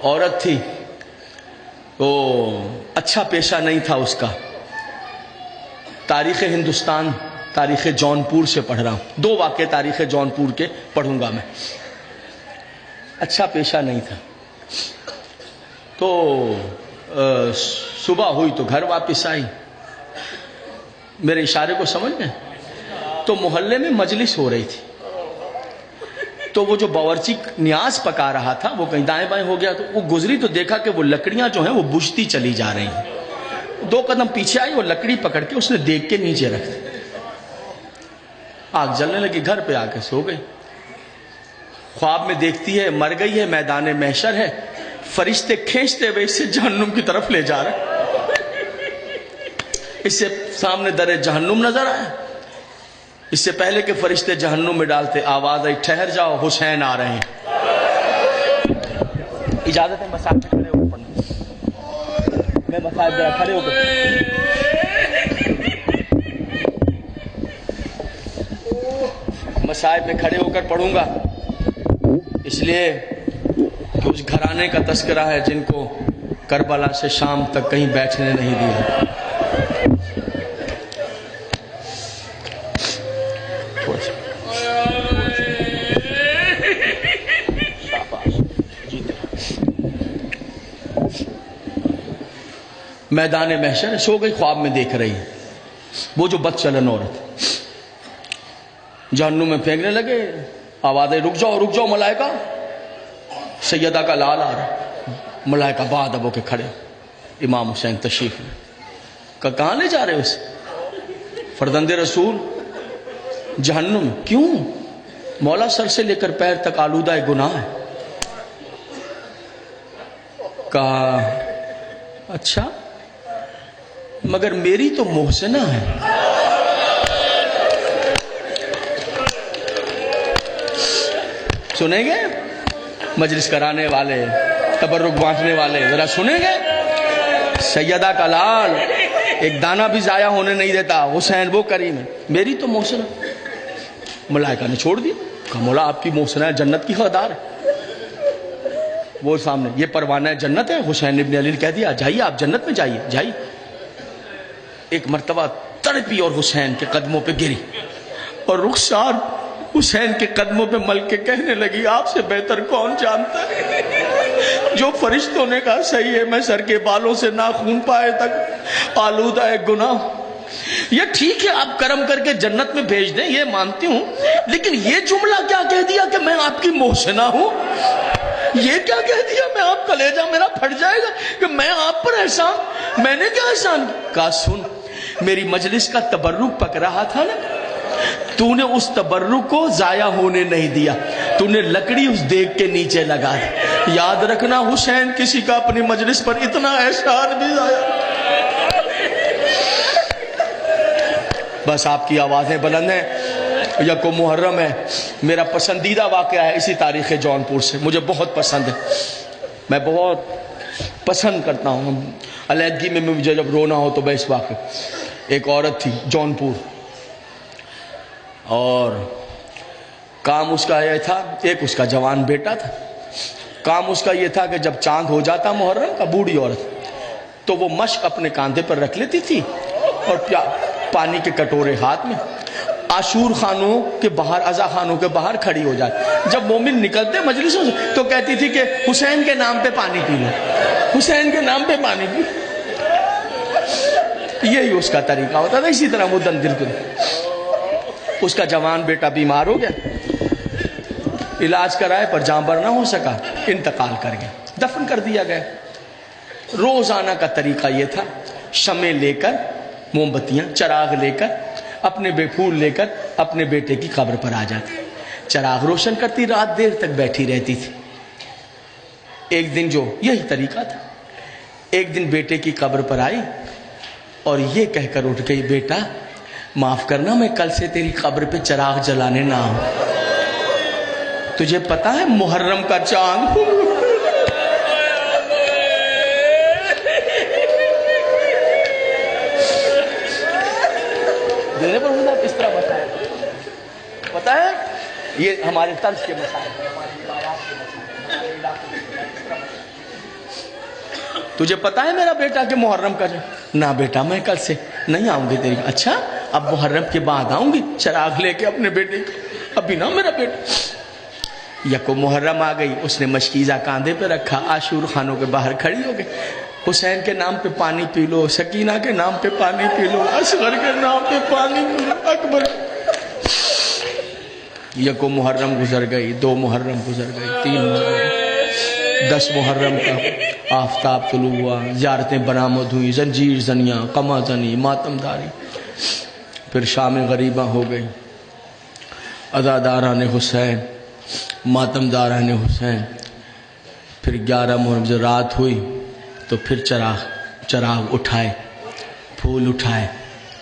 عورت تھی، وہ اچھا پیشہ نہیں تھا اس کا. تاریخ ہندوستان، تاریخ جونپور سے پڑھ رہا ہوں، 2 واقعے تاریخ جونپور کے پڑھوں گا میں. اچھا پیشہ نہیں تھا. تو صبح ہوئی تو گھر واپس آئی. میرے اشارے کو سمجھ گئے؟ تو محلے میں مجلس ہو رہی تھی، تو وہ جو باورچی نیاز پکا رہا تھا وہ کہیں دائیں بائیں ہو گیا، تو وہ گزری تو دیکھا کہ وہ لکڑیاں جو ہیں وہ بجھتی چلی جا رہی ہیں. 2 قدم پیچھے آئی، وہ لکڑی پکڑ کے اس نے دیکھ کے نیچے رکھ دی. آگ جلنے لگی، گھر پہ آ کے سو گئی. خواب میں دیکھتی ہے مر گئی ہے، میدان محشر ہے، فرشتے کھینچتے ہوئے اسے جہنم کی طرف لے جا رہے. اس سے سامنے در جہنم نظر آیا. اس سے پہلے کہ فرشتے جہنم میں ڈالتے آواز آئی، ٹھہر جاؤ، حسین آ رہے ہیں. اجازت ہے مصاحب میں کھڑے ہو پڑھنا. میں مصاحب ذرا کھڑے ہو کر مصاحب میں کھڑے ہو کر پڑھوں گا، اس لیے کہ اس گھرانے کا تذکرہ ہے جن کو کربلا سے شام تک کہیں بیٹھنے نہیں دیا. میدان محشر سو گئی، خواب میں دیکھ رہی ہے وہ جو بد چلن عورت. جہنم میں پھینکنے لگے، آوازیں رک جاؤ رک جاؤ، ملائکہ سیدہ کا لال آ رہا. ملائکہ بادب ہو کے کھڑے، امام حسین تشریف لے. کہاں لے جا رہے ہو اسے؟ فرزند رسول جہنم. کیوں؟ مولا سر سے لے کر پیر تک آلودہ گناہ ہے. کہا اچھا مگر میری تو محسنہ ہے. سنیں گے مجلس کرانے والے، تبرک بانٹنے والے، ذرا سنیں گے؟ سیدہ کا لال ایک دانہ بھی ضائع ہونے نہیں دیتا، حسین وہ کریم ہے. میری تو محسنہ. ملائکہ نے چھوڑ دیا. کہا مولا آپ کی محسنہ ہے، جنت کی حقدار ہے. وہ سامنے یہ پروانہ جنت ہے. حسین ابن علی نے کہہ دیا جائیے آپ جنت میں جائیے جائیے. ایک مرتبہ تڑپی اور حسین کے قدموں پہ گری اور رخسار حسین کے قدموں پہ مل کے کہنے لگی آپ سے بہتر کون جانتا ہے. جو فرشتوں نے کہا صحیح ہے، میں سر کے بالوں سے ناخون پائے تک آلودہ ہے گناہ. یہ ٹھیک ہے آپ کرم کر کے جنت میں بھیج دیں، یہ مانتی ہوں، لیکن یہ جملہ کیا کہہ دیا کہ میں آپ کی محسنہ ہوں؟ یہ کیا کہہ دیا؟ میں آپ کلیجہ میرا پھٹ جائے گا کہ میں آپ پر احسان. میں نے کیا احسان کہا؟ سن، میری مجلس کا تبرک پک رہا تھا نا، تو نے اس تبرک کو ضائع ہونے نہیں دیا، تو نے لکڑی اس دیگ کے نیچے لگا دی. یاد رکھنا حسین کسی کا اپنی مجلس پر اتنا احسان بھی ضائع. بس آپ کی آوازیں بلند ہیں. یکم محرم ہے، میرا پسندیدہ واقعہ ہے اسی تاریخ جونپور سے، مجھے بہت پسند ہے، میں بہت پسند کرتا ہوں. علیحدگی میں مجھے جب رونا ہو تو بس واقع. ایک عورت تھی جونپور، اور کام اس کا یہ تھا، ایک اس کا جوان بیٹا تھا. کام اس کا یہ تھا کہ جب چاند ہو جاتا محرم کا، بوڑھی عورت تو وہ مشک اپنے کاندھے پر رکھ لیتی تھی اور پانی کے کٹورے ہاتھ میں، عاشور خانوں کے باہر، عزا خانوں کے باہر کھڑی ہو جاتی. جب مومن نکلتے مجلسوں سے تو کہتی تھی کہ حسین کے نام پہ پانی پی لو، حسین کے نام پہ پانی پی. یہی اس کا طریقہ ہوتا تھا. اسی طرح مدندر کو اس کا جوان بیٹا بیمار ہو گیا، علاج کرائے پر جاں بر نہ ہو سکا، انتقال کر گیا، دفن کر دیا گیا. روزانہ کا طریقہ یہ تھا، شمع لے کر، موم بتیاں، چراغ لے کر، اپنے بے پھول لے کر اپنے بیٹے کی قبر پر آ جاتی، چراغ روشن کرتی، رات دیر تک بیٹھی رہتی تھی. ایک دن جو یہی طریقہ تھا، ایک دن بیٹے کی قبر پر آئی اور یہ کہہ کر اٹھ گئی، بیٹا معاف کرنا میں کل سے تیری قبر پہ چراغ جلانے نہ آؤں. تجھے پتا ہے محرم کا چاند دینے پر مجھے اس طرح بتایا. پتا ہے یہ ہمارے طرز کے مسائل ہیں، ہمارے روایات کے مسائل ہیں، ہمارے علاقے کے مسائل. تجھے پتا ہے میرا بیٹا کہ محرم کا ہے؟ نہ بیٹا میں کل سے نہیں آؤں گی تیری. اچھا اب محرم کے بعد آؤں گی چراغ لے کے اپنے بیٹے کو. ابھی نہ میرا بیٹا. یکو محرم آ گئی, اس نے مشکیزہ کاندھے پہ رکھا, عاشور خانوں کے باہر کھڑی ہو گئی. حسین کے نام پہ پانی پی لو, سکینہ کے نام پہ پانی پی لو, اصغر کے نام پہ پانی پی لو, اکبر. یکو محرم گزر گئی, 2 محرم گزر گئی, 3 محرم, 10 محرم کا آفتاب طلوع ہوا, زیارتیں برآمد ہوئی, زنجیر زنیاں, قمع زنی, ماتم داری. پھر شام غریبہ ہو گئی. عزاداران حسین, ماتم داران حسین. پھر 11 محرم جب رات ہوئی تو پھر چراغ اٹھائے, پھول اٹھائے,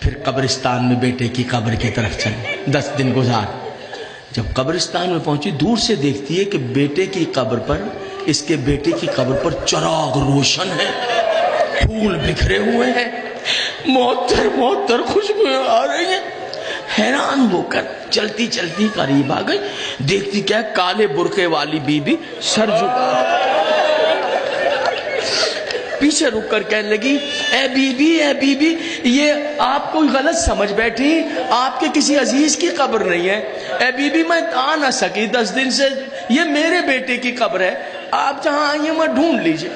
پھر قبرستان میں بیٹے کی قبر کی طرف چلے. 10 دن گزار. جب قبرستان میں پہنچی, دور سے دیکھتی ہے کہ بیٹے کی قبر پر, اس کے بیٹے کی قبر پر چراغ روشن ہے, پھول بکھرے ہوئے ہیں, معطر خوشبوئیں آ رہی ہیں. حیران ہو کر چلتی چلتی قریب آ گئی. دیکھتی کیا, کالے برقعے والی بی بی سر جھکا پیچھے رک کر کہنے لگی, اے بی بی یہ آپ کوئی غلط سمجھ بیٹھی, آپ کے کسی عزیز کی قبر نہیں ہے. اے بی بی میں آ نہ سکی 10 دن سے, یہ میرے بیٹے کی قبر ہے, آپ جہاں آئیے میں ڈھونڈ لیجئے.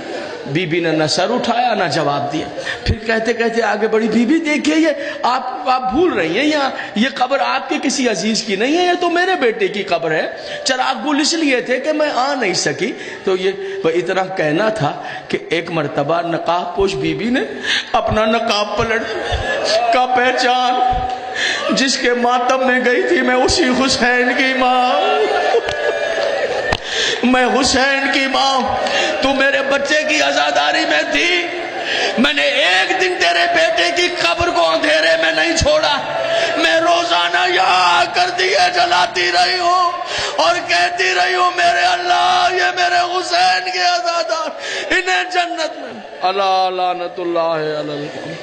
بی بی نے نہ سر اٹھایا نہ جواب دیا. پھر کہتے کہتے آگے بڑھی, بی بی دیکھیے یہ آپ بھول رہی ہیں, یہ قبر آپ کے کسی عزیز کی نہیں ہے, یہ تو میرے بیٹے کی قبر ہے. چراغ گل اس لیے تھے کہ میں آ نہیں سکی. تو یہ اتنا کہنا تھا کہ ایک مرتبہ نقاب پوش بی بی نے اپنا نقاب پلٹ کا پہچان, جس کے ماتم میں گئی تھی میں اسی حسین کی ماں, میں حسین کی ماں, تو میرے بچے کی عزاداری میں تھی. میں نے ایک دن تیرے بیٹے کی قبر کو اندھیرے میں نہیں چھوڑا. میں روزانہ یہاں آ کر دیے جلاتی رہی ہوں اور کہتی رہی ہوں, میرے اللہ یہ میرے حسین کے عزادار, انہیں جنت میں. اللہ لعنت اللہ علیہ.